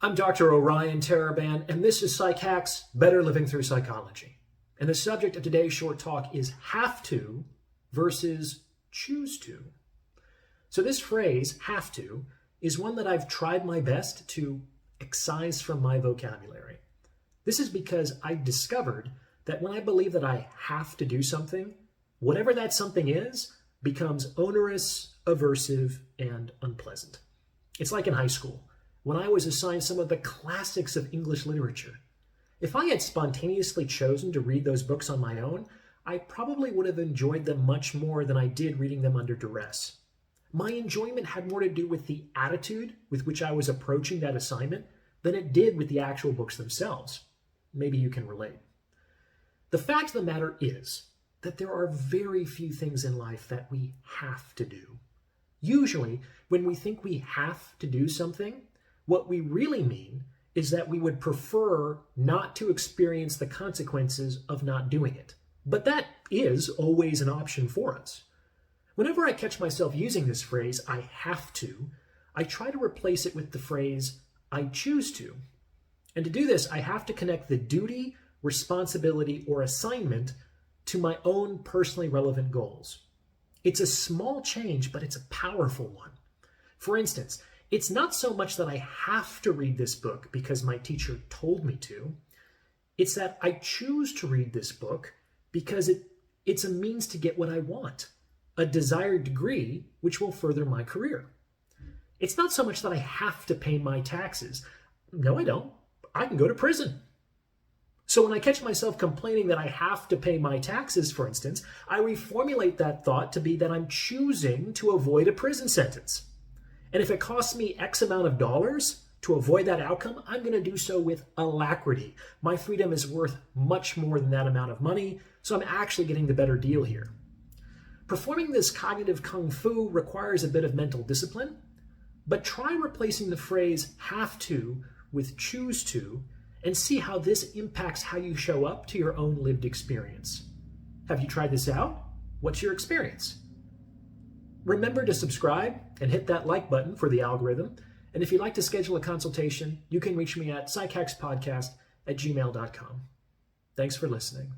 I'm Dr. Orion Taraban, and this is Psychacks, Better Living Through Psychology. And the subject of today's short talk is have to versus choose to. So this phrase, have to, is one that I've tried my best to excise from my vocabulary. This is because I discovered that when I believe that I have to do something, whatever that something is becomes onerous, aversive, and unpleasant. It's like in high school, when I was assigned some of the classics of English literature. If I had spontaneously chosen to read those books on my own, I probably would have enjoyed them much more than I did reading them under duress. My enjoyment had more to do with the attitude with which I was approaching that assignment than it did with the actual books themselves. Maybe you can relate. The fact of the matter is that there are very few things in life that we have to do. Usually, when we think we have to do something, what we really mean is that we would prefer not to experience the consequences of not doing it. But that is always an option for us. Whenever I catch myself using this phrase, I have to, I try to replace it with the phrase, I choose to. And to do this, I have to connect the duty, responsibility, or assignment to my own personally relevant goals. It's a small change, but it's a powerful one. For instance, it's not so much that I have to read this book because my teacher told me to. It's that I choose to read this book because it's a means to get what I want, a desired degree which will further my career. It's not so much that I have to pay my taxes. No, I don't. I can go to prison. So when I catch myself complaining that I have to pay my taxes, for instance, I reformulate that thought to be that I'm choosing to avoid a prison sentence. And if it costs me X amount of dollars to avoid that outcome, I'm going to do so with alacrity. My freedom is worth much more than that amount of money, so I'm actually getting the better deal here. Performing this cognitive kung fu requires a bit of mental discipline, but try replacing the phrase have to with choose to and see how this impacts how you show up to your own lived experience. Have you tried this out? What's your experience? Remember to subscribe and hit that like button for the algorithm. And if you'd like to schedule a consultation, you can reach me at psychackspodcast@gmail.com. Thanks for listening.